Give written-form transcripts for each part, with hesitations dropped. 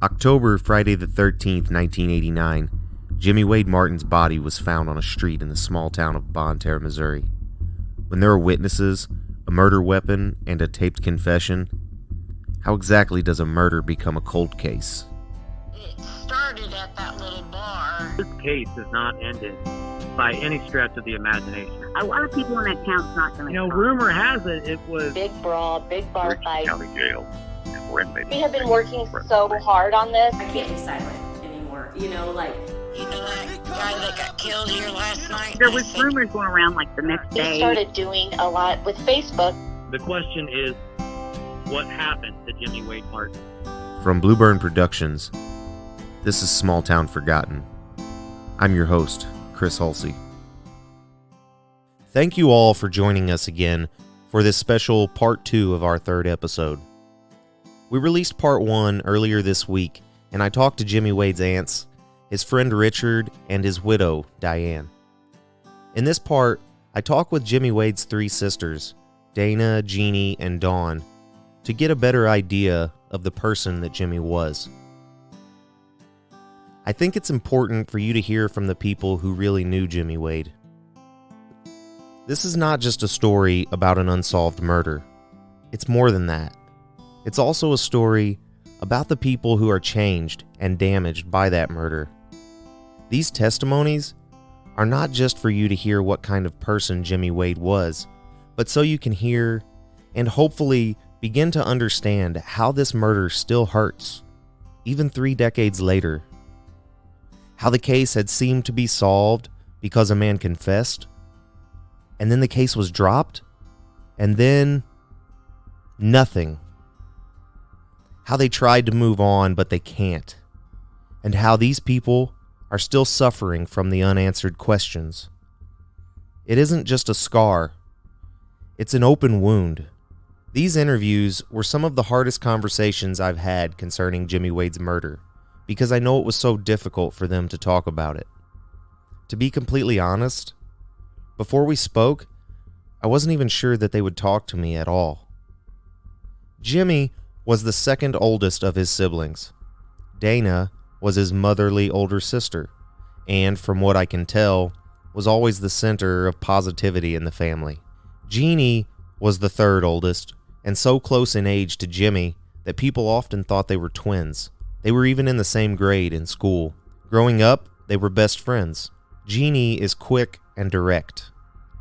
October, Friday the 13th, 1989, Jimmy Wade Martin's body was found on a street in the small town of Bonne Terre, Missouri. When there are witnesses, a murder weapon, and a taped confession, how exactly does a murder become a cold case? It started at that little bar. This case is not ended by any stretch of the imagination. A lot of people in that town's not going to Rumor has it was big brawl, big bar fight. County Jail. We have been working so hard on this. I can't be silent anymore. You know that guy that got killed here last night? There was rumors going around like the next day. We started doing a lot with Facebook. The question is, what happened to Jimmy Wade Martin? From Blueburn Productions, this is Small Town Forgotten. I'm your host, Chris Halsey. Thank you all for joining us again for this special part 2 of our third episode. We released part 1 earlier this week, and I talked to Jimmy Wade's aunts, his friend Richard, and his widow, Diane. In this part, I talk with Jimmy Wade's 3 sisters, Dana, Jeannie, and Dawn, to get a better idea of the person that Jimmy was. I think it's important for you to hear from the people who really knew Jimmy Wade. This is not just a story about an unsolved murder. It's more than that. It's also a story about the people who are changed and damaged by that murder. These testimonies are not just for you to hear what kind of person Jimmy Wade was, but so you can hear and hopefully begin to understand how this murder still hurts, even 3 decades later. How the case had seemed to be solved because a man confessed, and then the case was dropped, and then nothing. How they tried to move on, but they can't. And how these people are still suffering from the unanswered questions. It isn't just a scar. It's an open wound. These interviews were some of the hardest conversations I've had concerning Jimmy Wade's murder, because I know it was so difficult for them to talk about it. To be completely honest, before we spoke, I wasn't even sure that they would talk to me at all. Jimmy was the second oldest of his siblings. Dana was his motherly older sister, and from what I can tell, was always the center of positivity in the family. Jeannie was the third oldest, and so close in age to Jimmy that people often thought they were twins. They were even in the same grade in school. Growing up, they were best friends. Jeannie is quick and direct.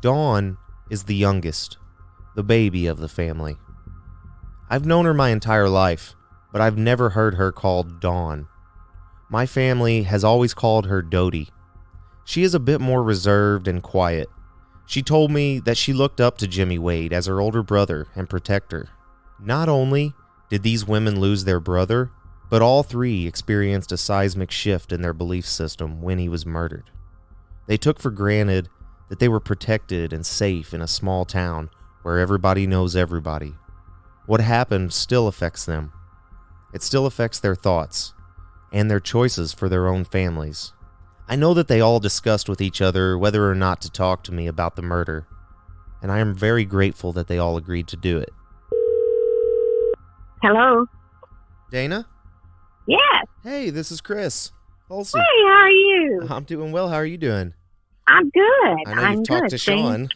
Dawn is the youngest, the baby of the family. I've known her my entire life, but I've never heard her called Dawn. My family has always called her Dodie. She is a bit more reserved and quiet. She told me that she looked up to Jimmy Wade as her older brother and protector. Not only did these women lose their brother, but all 3 experienced a seismic shift in their belief system when he was murdered. They took for granted that they were protected and safe in a small town where everybody knows everybody. What happened still affects them. It still affects their thoughts and their choices for their own families. I know that they all discussed with each other whether or not to talk to me about the murder, and I am very grateful that they all agreed to do it. Hello? Dana? Yes. Hey, this is Chris Halsey. Hey, how are you? I'm doing well. How are you doing? I'm good. I know I'm you've talked good. to Sean.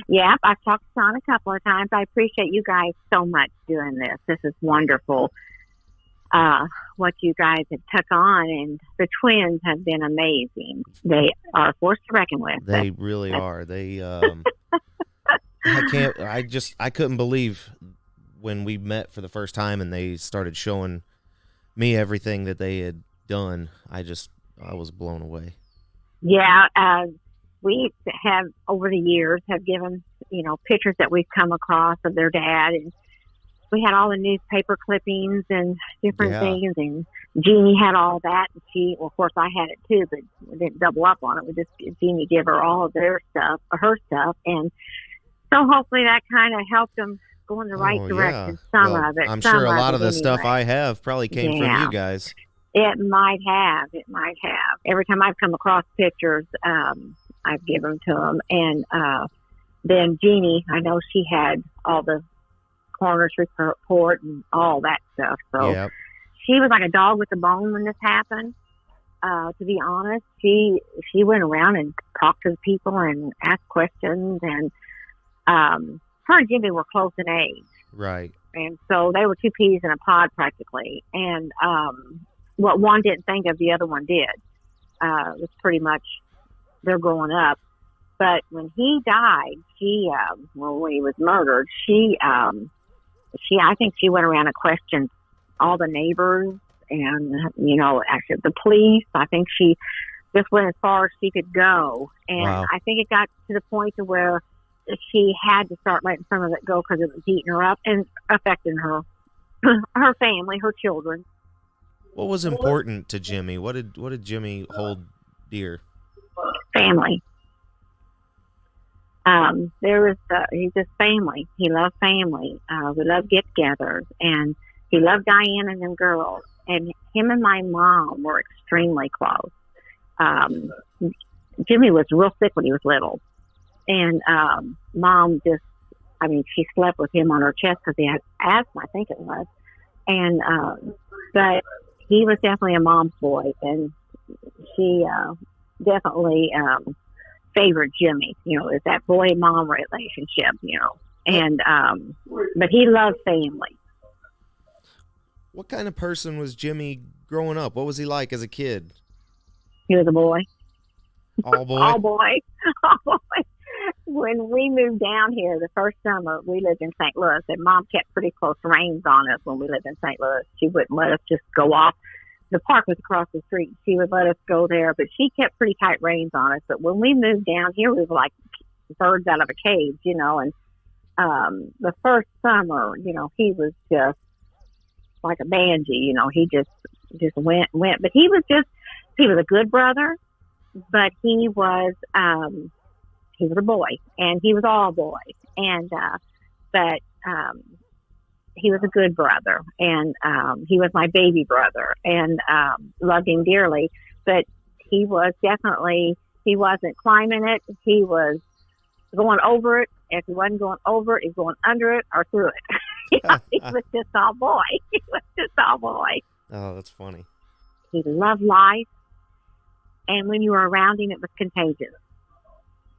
Yep, I've talked to Sean a couple of times. I appreciate you guys so much doing this. This is wonderful. What you guys have took on, and the twins have been amazing. They are a force to reckon with. They really are. They, I couldn't believe when we met for the first time and they started showing me everything that they had done. I was blown away. Yeah, we have over the years have given, pictures that we've come across of their dad, and we had all the newspaper clippings and different things, and Jeannie had all that, and of course I had it too, but we didn't double up on it. We just, Jeannie gave her all of her stuff, and so hopefully that kind of helped them go in the right direction. Some of it. I'm sure a lot of the stuff I have probably came from you guys. It might have. Every time I've come across pictures, I've given to them, and then Jeannie, I know she had all the coroner's report and all that stuff. So she was like a dog with a bone when this happened. To be honest, she went around and talked to the people and asked questions, and her and Jimmy were close in age. Right. And so they were two peas in a pod practically. And what one didn't think of, the other one did. It was pretty much they're growing up. But when he died, when he was murdered, I think she went around and questioned all the neighbors and, actually the police. I think she just went as far as she could go. And Wow. I think it got to the point to where she had to start letting some of it go because it was eating her up and affecting her family, her children. What was important to Jimmy? What did Jimmy hold dear? Family. He's just family. He loved family. We loved get-togethers, and he loved Diane and them girls. And him and my mom were extremely close. Jimmy was real sick when he was little. And Mom she slept with him on her chest because he had asthma, I think it was. And but he was definitely a mom's boy, and she definitely favored Jimmy. It's that boy-mom relationship. And but he loved family. What kind of person was Jimmy growing up? What was he like as a kid? He was a boy. All boy? All boy. All boy. When we moved down here the first summer, we lived in St. Louis, and Mom kept pretty close reins on us when we lived in St. Louis. She wouldn't let us just go off. The park was across the street. She would let us go there, but she kept pretty tight reins on us. But when we moved down here, we were like birds out of a cage, and the first summer, he was just like a banshee, he just went. But he was a good brother, but he was a boy, and he was all boy. And, but he was a good brother, and he was my baby brother, and loved him dearly. But he wasn't climbing it. He was going over it. If he wasn't going over it, he was going under it or through it. He was just all boy. He was just all boy. Oh, that's funny. He loved life, and when you were around him, it was contagious.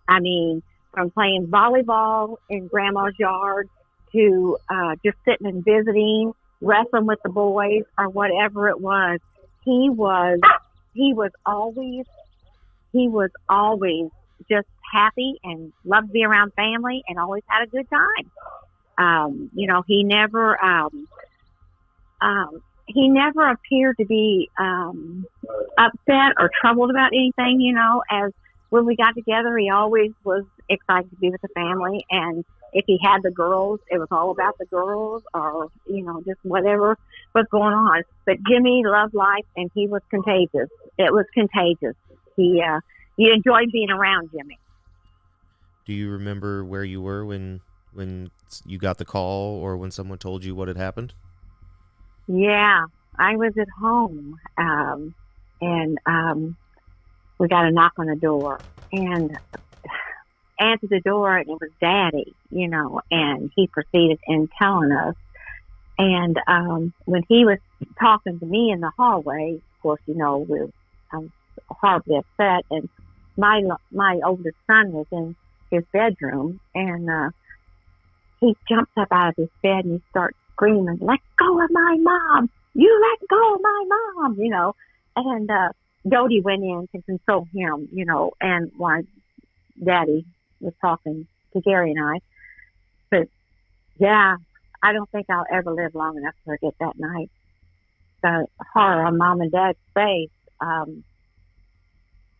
I mean, from playing volleyball in Grandma's yard to just sitting and visiting, wrestling with the boys, or whatever it was, he was always just happy and loved to be around family and always had a good time. He never appeared to be upset or troubled about anything. As when we got together, he always was excited to be with the family, and if he had the girls, it was all about the girls, or just whatever was going on. But Jimmy loved life, and he was contagious. It was contagious. You enjoyed being around Jimmy. Do you remember where you were when you got the call, or when someone told you what had happened? Yeah, I was at home, and we got a knock on the door, and answered the door, and it was Daddy, and he proceeded in telling us. And when he was talking to me in the hallway, of course, I was horribly upset, and my oldest son was in his bedroom, and he jumps up out of his bed and he starts screaming, "Let go of my mom! You let go of my mom!" And Dodie went in to console him, and while Daddy was talking to Gary and I. But yeah, I don't think I'll ever live long enough to forget that night. The horror on Mom and Dad's face,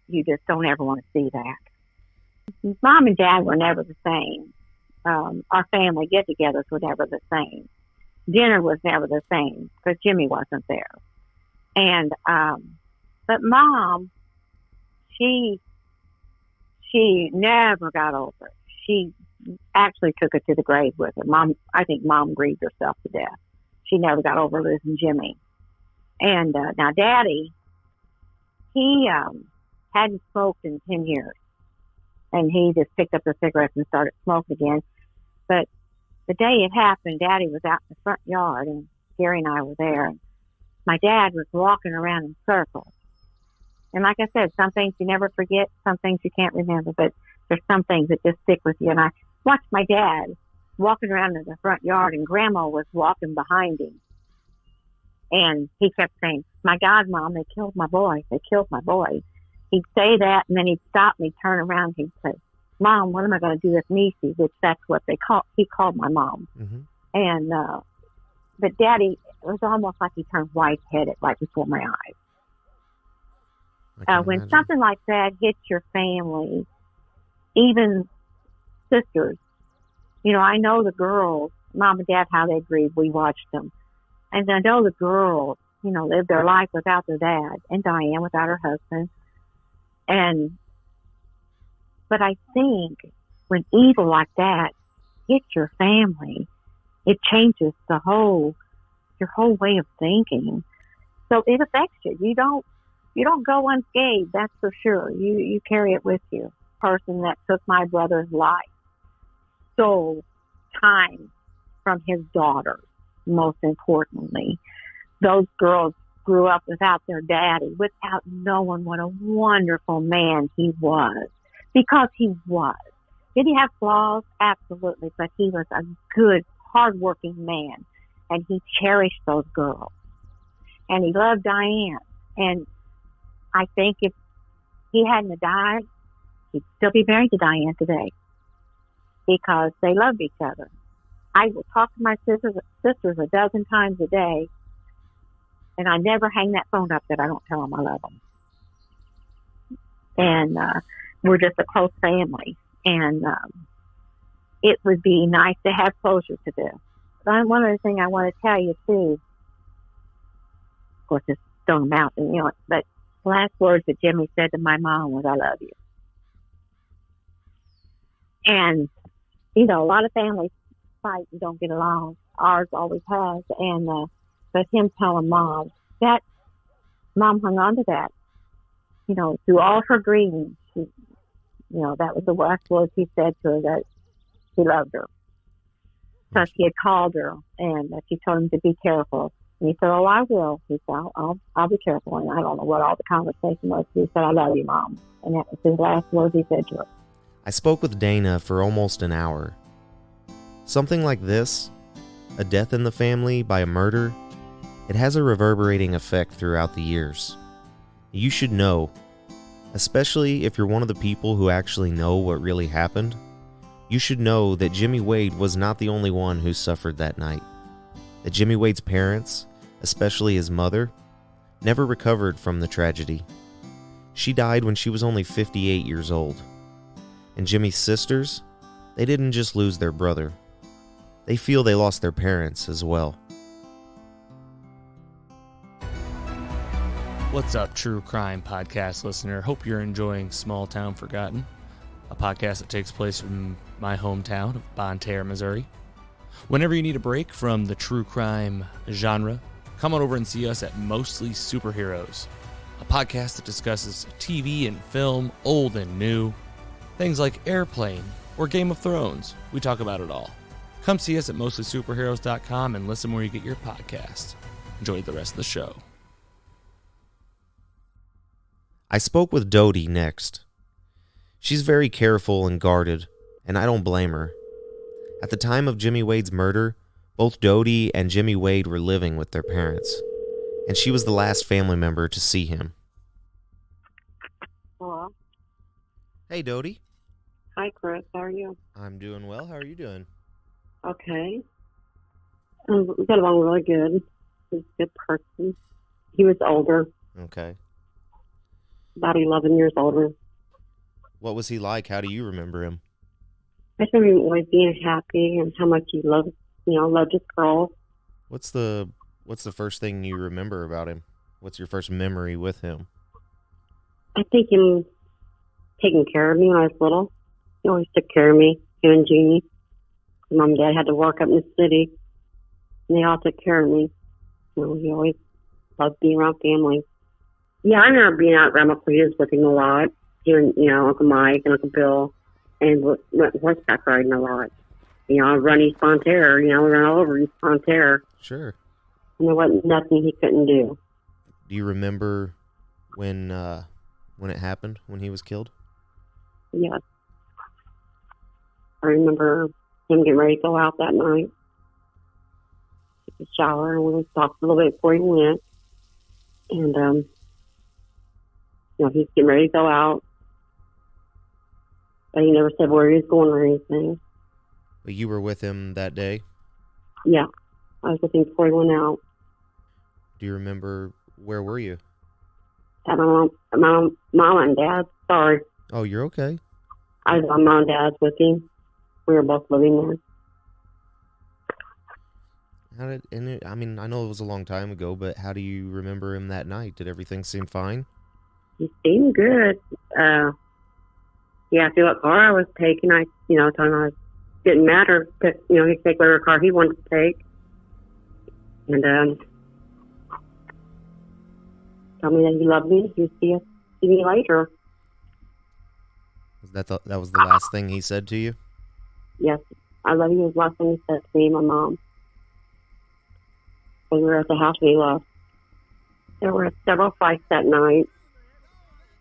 you just don't ever want to see that. Mom and Dad were never the same. Our family get-togethers were never the same. Dinner was never the same because Jimmy wasn't there. And but Mom, she never got over it. She actually took it to the grave with her. I think Mom grieved herself to death. She never got over losing Jimmy. And now Daddy, he hadn't smoked in 10 years. And he just picked up the cigarettes and started smoking again. But the day it happened, Daddy was out in the front yard, and Gary and I were there. my dad was walking around in circles. And like I said, some things you never forget, some things you can't remember, but there's some things that just stick with you. And I watched my dad walking around in the front yard, and Grandma was walking behind him. And he kept saying, "My God, Mom, they killed my boy. They killed my boy." He'd say that, and then he'd stop and he'd turn around and he'd say, "Mom, what am I going to do with Niecy?" Which that's what he called my mom. Mm-hmm. And, but Daddy, it was almost like he turned white-headed right before my eyes. When imagine. something like that hits your family, even sisters, you know, I know the girls, Mom and Dad, how they grieve. We watched them. And I know the girls, you know, lived their life without their dad, and Diane without her husband. But I think when evil like that hits your family, it changes your whole way of thinking. So it affects you. You don't go unscathed, that's for sure. You carry it with you. The person that took my brother's life stole time from his daughter, most importantly. Those girls grew up without their daddy, without knowing what a wonderful man he was. Because he was. Did he have flaws? Absolutely. But he was a good, hardworking man. And he cherished those girls. And he loved Diane. And I think if he hadn't have died, he'd still be married to Diane today. Because they loved each other. I will talk to my sisters a dozen times a day. And I never hang that phone up that I don't tell them I love them. And we're just a close family. And it would be nice to have closure to this. One other thing I want to tell you, too, of course, it's Stone Mountain, you know, but the last words that Jimmy said to my mom was, "I love you." And, you know, a lot of families fight and don't get along. Ours always has. And, but him telling Mom, that Mom hung on to that. You know, through all her grieving, you know, that was the last words he said to her, that he loved her. So he had called her, and she told him to be careful. And he said, "Oh, I will." He said, I'll be careful. And I don't know what all the conversation was. He said, "I love you, Mom." And that was his last words he said to her. I spoke with Dana for almost an hour. Something like this, a death in the family by a murder, it has a reverberating effect throughout the years. You should know, especially if you're one of the people who actually know what really happened, you should know that Jimmy Wade was not the only one who suffered that night. That Jimmy Wade's parents, especially his mother, never recovered from the tragedy. She died when she was only 58 years old. And Jimmy's sisters, they didn't just lose their brother. They feel they lost their parents as well. What's up, true crime podcast listener? Hope you're enjoying Small Town Forgotten, a podcast that takes place in my hometown of Bonne Terre, Missouri. Whenever you need a break from the true crime genre, come on over and see us at Mostly Superheroes, a podcast that discusses TV and film, old and new, things like Airplane or Game of Thrones. We talk about it all. Come see us at mostlysuperheroes.com and listen where you get your podcasts. Enjoy the rest of the show. I spoke with Dodie next. She's very careful and guarded, and I don't blame her. At the time of Jimmy Wade's murder, both Dodie and Jimmy Wade were living with their parents, and she was the last family member to see him. Hello. Hey, Dodie. Hi, Chris. How are you? I'm doing well. How are you doing? Okay. We got along really good. He's a good person. He was older, Okay. about 11 years older. What was he like? How do you remember him? I just remember him always being happy and how much he loved his girls. What's the first thing you remember about him? What's your first memory with him? I think him taking care of me when I was little. He always took care of me, him and Jeie. Mom and Dad had to work up in the city, and they all took care of me. You know, he always loved being around family. Yeah, I remember being out at Grandma Cleta's with him a lot. Him and, Uncle Mike and Uncle Bill, and went horseback riding a lot. I'd run East Bonne Terre. We run all over East Bonne Terre. Sure. and there wasn't nothing he couldn't do. Do you remember when it happened, when he was killed? Yes. I remember him getting ready to go out that night. Took a shower, and we talked a little bit before he went. And, he's getting ready to go out. But he never said where he was going or anything. But you were with him that day? Yeah. I was with him before he went out. Do you remember, where were you? At my mom and dad's. Sorry. Oh, you're okay. I was on mom and dad's with him. We were both living there. I know it was a long time ago, but how do you remember him that night? Did everything seem fine? He seemed good. He asked me what car I was taking. I told him it didn't matter. Because, he could take whatever car he wanted to take. And told me that he loved me. He'd see me later. That was the last thing he said to you? Yes. I love you was the last thing he said to me and my mom. When we were at the house when he left. There were several fights that night.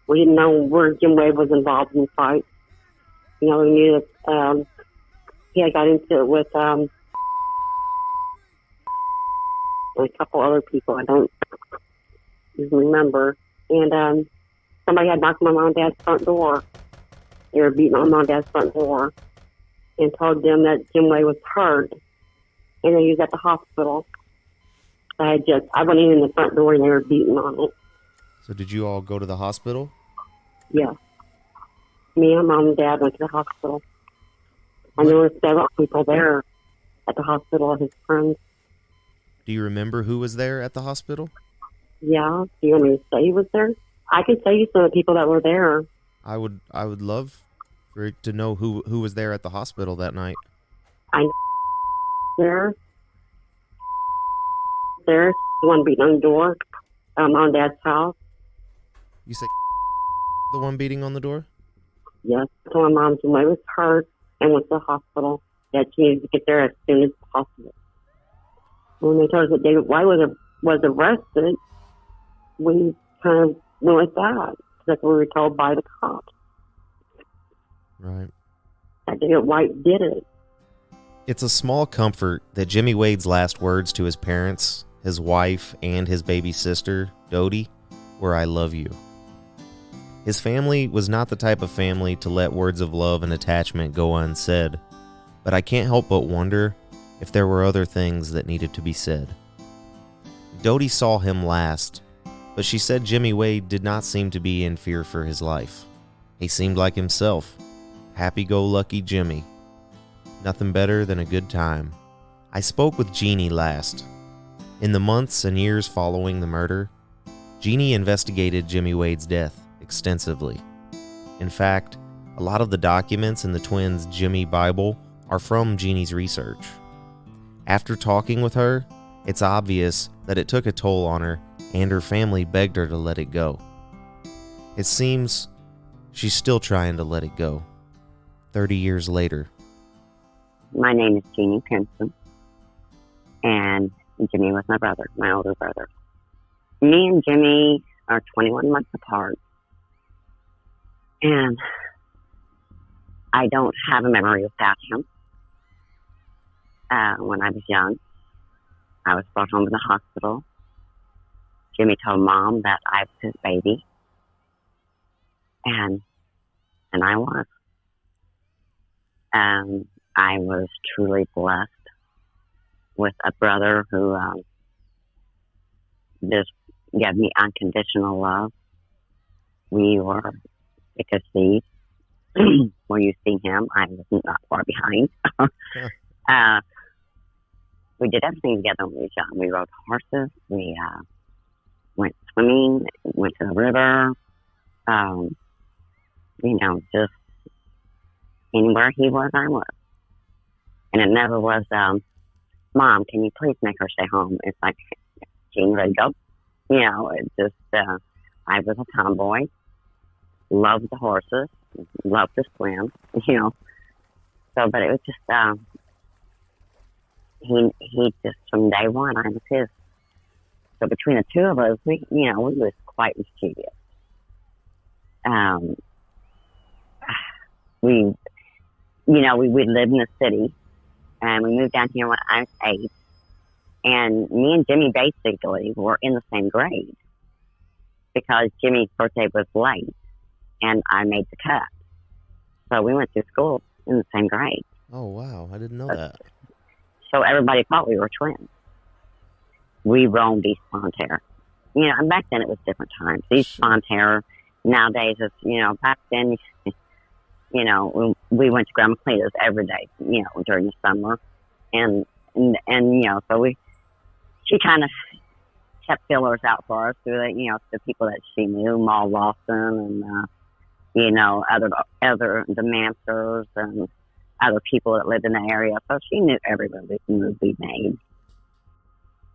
We didn't know where Jim Wade was involved in the fight. We knew that he had got into it with and a couple other people. I don't even remember. And somebody had knocked on my mom and dad's front door. They were beating on my mom and dad's front door and told them that Jim Wade was hurt and that he was at the hospital. I went in the front door and they were beating on it. So did you all go to the hospital? Yeah. Me and mom and dad went to the hospital. And there were several people there at the hospital, his friends. Do you remember who was there at the hospital? Yeah. Do you want me to say who was there? I can tell you some of the people that were there. I would love to know who was there at the hospital that night. I know there, the one beating on the door, on Dad's house. You say the one beating on the door? Yes. So my mom was hurt and went to the hospital. That she needed to get there as soon as possible. When they told us that David White was arrested, we kind of went with that. That's what we were told by the cops. Right. That David White did it. It's a small comfort that Jimmy Wade's last words to his parents, his wife, and his baby sister, Dodie, were "I love you." His family was not the type of family to let words of love and attachment go unsaid, but I can't help but wonder if there were other things that needed to be said. Dodie saw him last, but she said Jimmy Wade did not seem to be in fear for his life. He seemed like himself, happy-go-lucky Jimmy. Nothing better than a good time. I spoke with Jeie last. In the months and years following the murder, Jeie investigated Jimmy Wade's death extensively. In fact, a lot of the documents in the twins' Jimmy Bible are from Jeannie's research. After talking with her, it's obvious that it took a toll on her, and her family begged her to let it go. It seems she's still trying to let it go, 30 years later. My name is Jeie Pinson, and Jimmy was my brother, my older brother. Me and Jimmy are 21 months apart, and I don't have a memory without him. When I was young, I was brought home to the hospital. Jimmy told Mom that I was his baby, and I was. I was truly blessed with a brother who just gave me unconditional love. We were thick as thieves. When you see him, I was not far behind. We did everything together when we were young. We rode horses. We went swimming, went to the river. Just anywhere he was, I was. And it never was, Mom, can you please make her stay home? It's like, Jean, ready to go. It just, I was a tomboy, loved the horses, loved to swim, So, but it was just, he just, from day one, I was his. So between the two of us, we was quite mischievous. We lived in the city, and we moved down here when I was 8. And me and Jimmy basically were in the same grade because Jimmy's birthday was late, and I made the cut. So we went to school in the same grade. Oh, wow. I didn't know that. So everybody thought we were twins. We roamed East Bonterre. And back then it was different times. East Bonterre nowadays is, back then, we went to Grandma Cleta's every day, during the summer. And so she kind of kept fillers out for us through the people that she knew, Ma Lawson and, other the Mansers and other people that lived in the area. So she knew every move we made.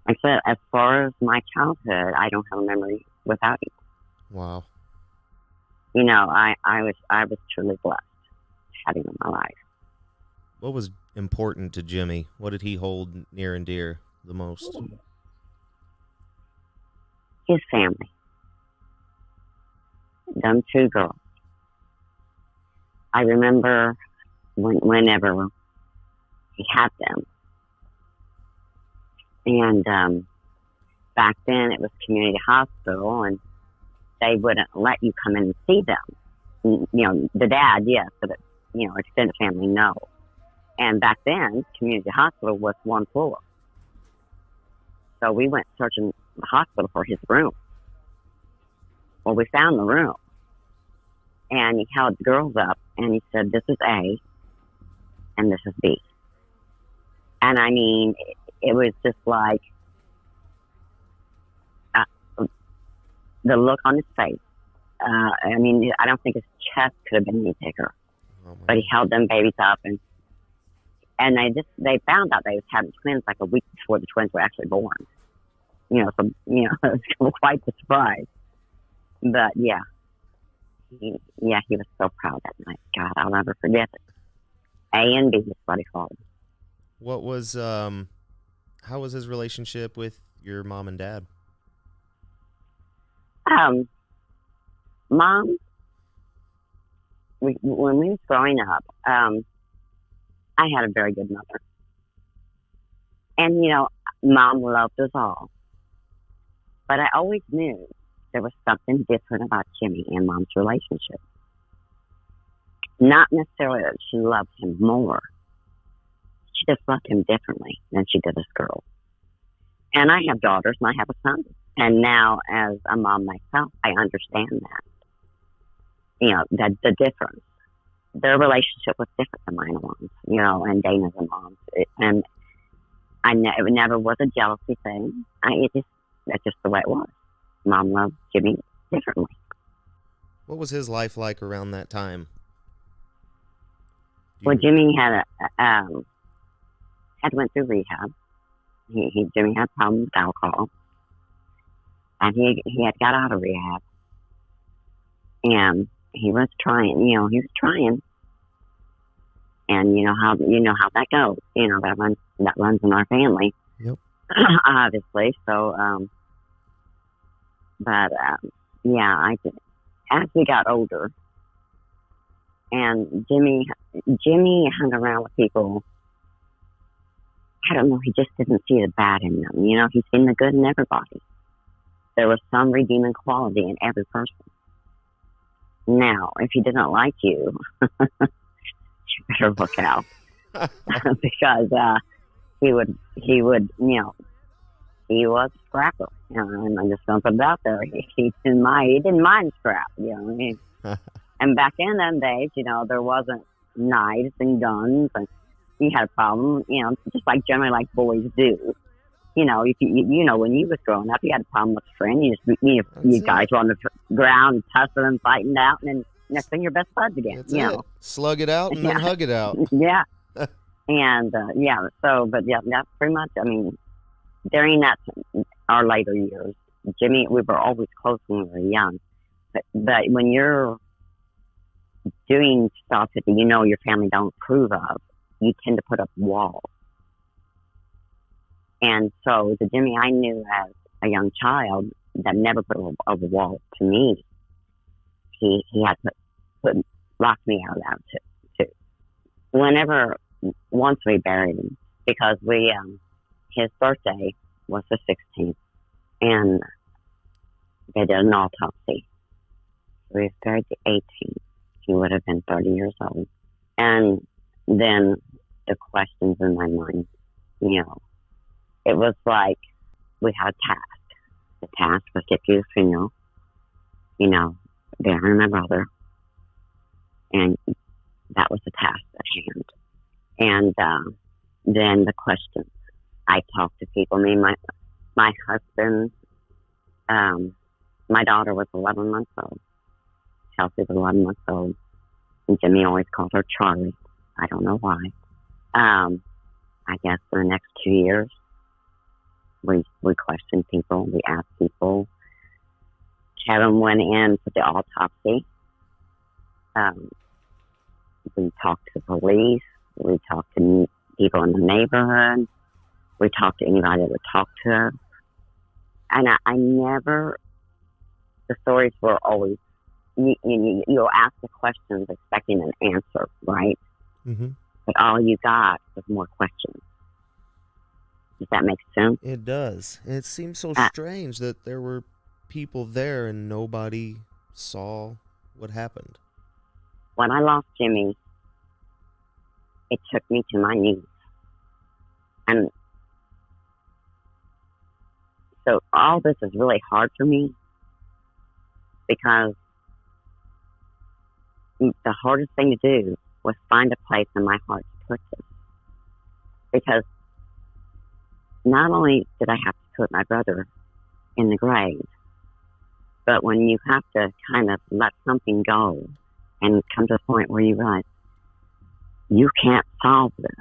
Like I said, as far as my childhood, I don't have a memory without you. Wow. I was truly blessed having him in my life. What was important to Jimmy? What did he hold near and dear the most? His family. Them 2 girls. I remember whenever he had them. And back then it was community hospital, and they wouldn't let you come in and see them. The dad, yes, but extended family, no. And back then, community hospital was 1 floor. So we went searching the hospital for his room. Well, we found the room. And he held the girls up, and he said, "This is A, and this is B." And I mean, it was just like the look on his face. I mean, I don't think his chest could have been any bigger. Oh, but he held them babies up, and they found out they was having twins like a week before the twins were actually born. It was quite the surprise. But yeah, he was so proud that night. God, I'll never forget it. A and B is what he called. What was how was his relationship with your mom and dad? Mom, when we was growing up, I had a very good mother. And, Mom loved us all. But I always knew there was something different about Jimmy and Mom's relationship. Not necessarily that she loved him more. She just loved him differently than she did us girls. And I have daughters, and I have a son. And now, as a mom myself, I understand that. That the difference. Their relationship was different than mine was, and Dana's and Mom's. And it never was a jealousy thing. That's just the way it was. Mom loved Jimmy differently. What was his life like around that time? Well, Jimmy had went through rehab. Jimmy had problems with alcohol, and he had got out of rehab, and he was trying. He was trying, and how that goes. That runs in our family. Yep. Obviously. So, I did. As we got older, and Jimmy hung around with people. I don't know, he just didn't see the bad in them. He's seen the good in everybody. There was some redeeming quality in every person. Now, if he didn't like you, you better look out. Because he was a scrapper. And I'm just going to put it out there. He didn't mind scrap. And back in them days, there wasn't knives and guns, and he had a problem, just like generally like boys do. If when you was growing up, you had a problem with a friend, you guys were on the ground tussling and fighting out, and then next thing you're best buds again. That's it. Slug it out and then hug it out. Yeah. And that's pretty much. I mean, during our later years, Jimmy, we were always close when we were young, but when you're doing stuff that your family don't approve of, you tend to put up walls. And so the Jimmy I knew as a young child that never put a wall to me. He had locked me out of that too. Once we buried him, because his birthday was the 16th, and they did an autopsy. So he was buried the 18th. He would have been 30 years old. And then the questions in my mind, it was like we had a task. The task was get to the funeral, burying my brother. And that was the task at hand. And then the questions. I talked to people. My husband, my daughter was 11 months old. Chelsea was 11 months old. And Jimmy always called her Charlie. I don't know why. I guess for the next 2 years, we questioned people. We asked people. Kevin went in for the autopsy. We talked to the police. We talked to people in the neighborhood. We talked to anybody that would talk to us. And I never, the stories were always, you'll ask the questions expecting an answer, right? Mm-hmm. But all you got was more questions. Does that make sense? It does. And it seems so strange that there were people there and nobody saw what happened. When I lost Jimmy, it took me to my knees. And so all this is really hard for me because the hardest thing to do was find a place in my heart to put this. Because not only did I have to put my brother in the grave, but when you have to kind of let something go and come to a point where you realize you can't solve this.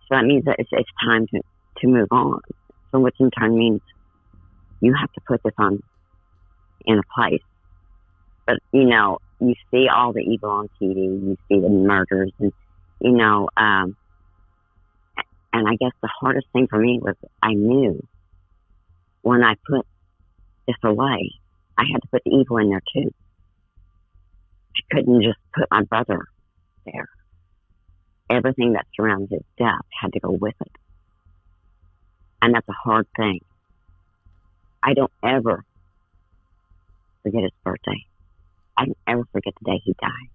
So that means that it's time to move on. So which in turn means you have to put this on in a place. But, you see all the evil on TV, you see the murders, and, and I guess the hardest thing for me was I knew when I put this away, I had to put the evil in there too. I couldn't just put my brother there. Everything that surrounded his death had to go with it. And that's a hard thing. I don't ever forget his birthday. I don't ever forget the day he died.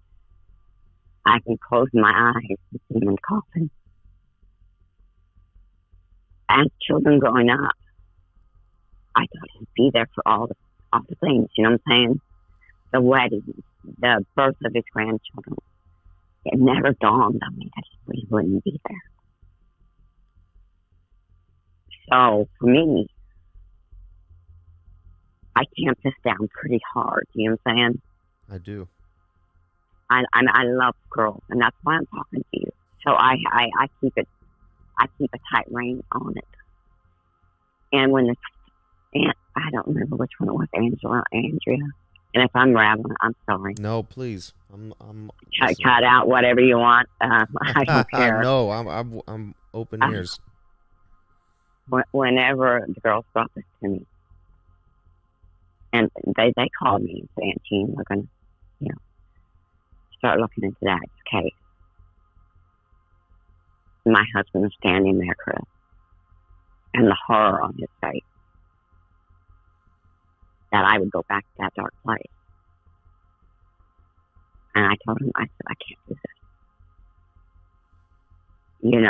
I can close my eyes and see him in the coffin. As children growing up, I thought he'd be there for all the things, you know what I'm saying? The weddings, the birth of his grandchildren. It never dawned on me that he wouldn't be there. So for me, I tamped this down pretty hard. You know what I'm saying? I do. I love girls, and that's why I'm talking to you. So I keep a tight rein on it. And when I don't remember which one it was, Angela or Andrea. And if I'm rambling, I'm sorry. No, please. I'm cut out whatever you want. I don't care. No, I'm open ears. Whenever the girls brought this to me, and they called me and said, Aunt Jean, we're going to, start looking into that case. My husband was standing there, Chris, and the horror on his face that I would go back to that dark place. And I told him, I said, I can't do this.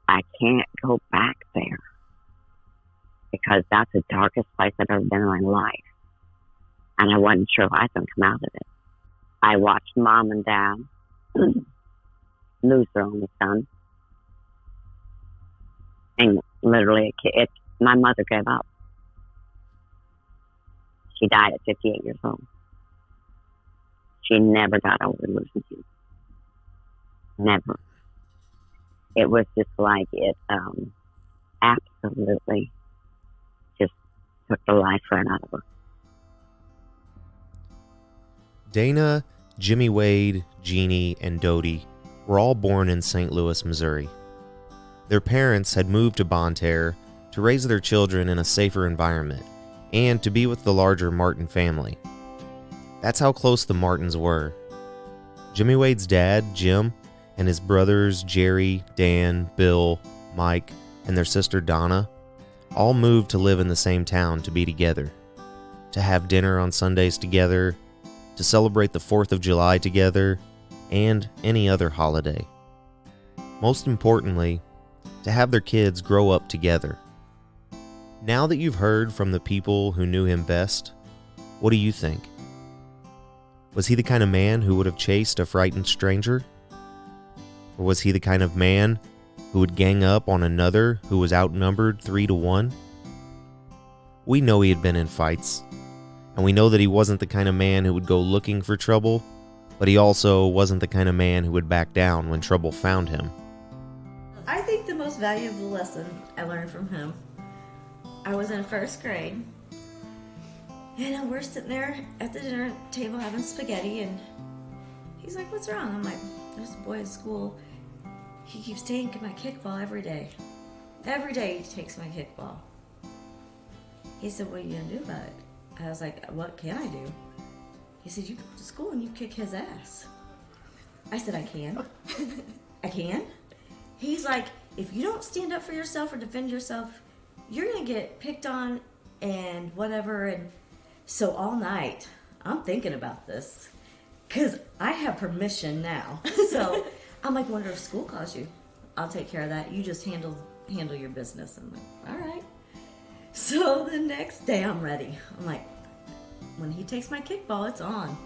I can't go back there because that's the darkest place I've ever been in my life. And I wasn't sure if I was going to come out of it. I watched Mom and Dad lose their only son. And literally, my mother gave up. She died at 58 years old. She never got over losing him. Never. It was just like it absolutely just took the life right out of her. Dana, Jimmy Wade, Jeannie, and Dodie were all born in St. Louis, Missouri. Their parents had moved to Bonne Terre to raise their children in a safer environment, and to be with the larger Martin family. That's how close the Martins were. Jimmy Wade's dad, Jim, and his brothers Jerry, Dan, Bill, Mike, and their sister Donna all moved to live in the same town to be together, to have dinner on Sundays together, to celebrate the 4th of July together, and any other holiday. Most importantly, to have their kids grow up together. Now that you've heard from the people who knew him best, what do you think? Was he the kind of man who would have chased a frightened stranger? Or was he the kind of man who would gang up on another who was outnumbered 3-1? We know he had been in fights, and we know that he wasn't the kind of man who would go looking for trouble, but he also wasn't the kind of man who would back down when trouble found him. I think the most valuable lesson I learned from him, I was in 1st grade, and we're sitting there at the dinner table having spaghetti, and he's like, "What's wrong?" I'm like, "There's a boy at school. He keeps taking my kickball every day. Every day he takes my kickball." He said, "What are you gonna do about it?" I was like, "What can I do?" He said, "You go to school and you kick his ass." I said, "I can." "I can?" He's like, "If you don't stand up for yourself or defend yourself, you're gonna get picked on and whatever." And so all night, I'm thinking about this because I have permission now. So I'm like, "Wonder if school calls you. I'll take care of that. You just handle your business." I'm like, "All right." So the next day I'm ready. I'm like, when he takes my kickball, it's on.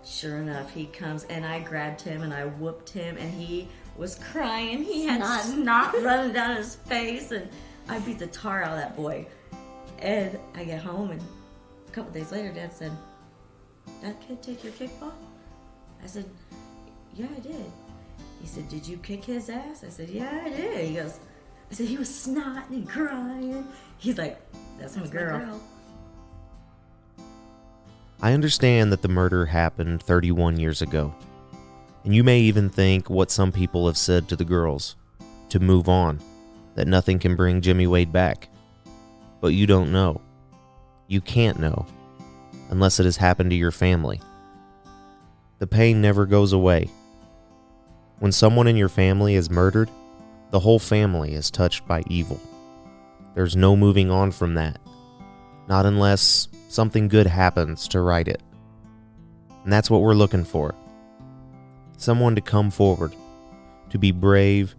Sure enough, he comes and I grabbed him and I whooped him and he was crying. He had snot running down his face and I beat the tar out of that boy. And I get home and a couple days later, Dad said, "That kid take your kickball?" I said, "Yeah, I did." He said, "Did you kick his ass?" I said, "Yeah, I did." He goes, I said, "He was snotting and crying." He's like, That's my girl. I understand that the murder happened 31 years ago, and you may even think what some people have said to the girls, to move on, that nothing can bring Jimmy Wade back. But you don't know. You can't know, unless it has happened to your family. The pain never goes away. When someone in your family is murdered, the whole family is touched by evil. There's no moving on from that, not unless something good happens to right it. And that's what we're looking for. Someone to come forward, to be brave,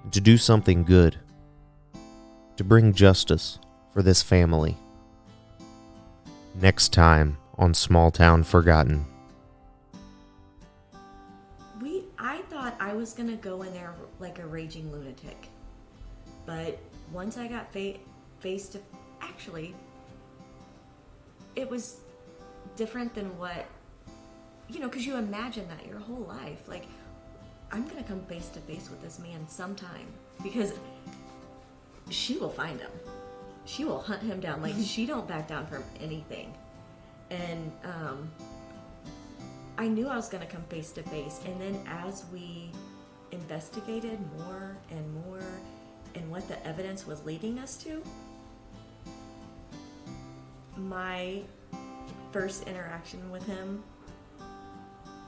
and to do something good, to bring justice for this family. Next time on Small Town Forgotten. I thought I was gonna go in there like a raging lunatic, but once I got face to, actually, it was different than what, because you imagine that your whole life, like, I'm gonna come face to face with this man sometime, because she will find him. She will hunt him down. Like, she don't back down from anything. And I knew I was gonna come face to face, and then as we investigated more and more and what the evidence was leading us to, my first interaction with him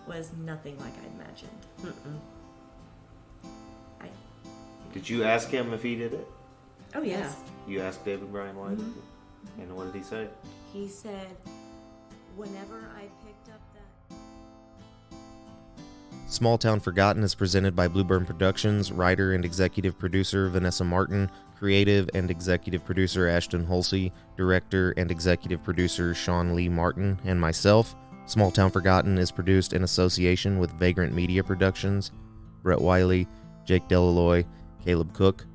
was nothing like I imagined. Did you ask him if he did it? Oh, yeah. Yes. You asked David Bryan why? Mm-hmm. And what did he say? He said, whenever I picked up that... Small Town Forgotten is presented by Blueburn Productions, writer and executive producer Vanessa Martin, creative and executive producer Ashton Hulsey, director and executive producer Sean Lee Martin, and myself. Small Town Forgotten is produced in association with Vagrant Media Productions, Brett Wiley, Jake Delaloy, Caleb Cook.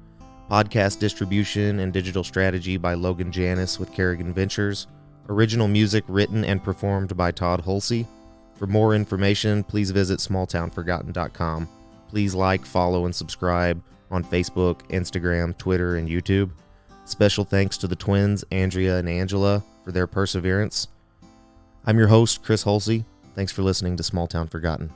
Podcast distribution and digital strategy by Logan Janis with Kerrigan Ventures. Original music written and performed by Todd Hulsey. For more information, please visit smalltownforgotten.com. Please like, follow, and subscribe on Facebook, Instagram, Twitter, and YouTube. Special thanks to the twins, Andrea and Angela, for their perseverance. I'm your host, Chris Hulsey. Thanks for listening to Small Town Forgotten.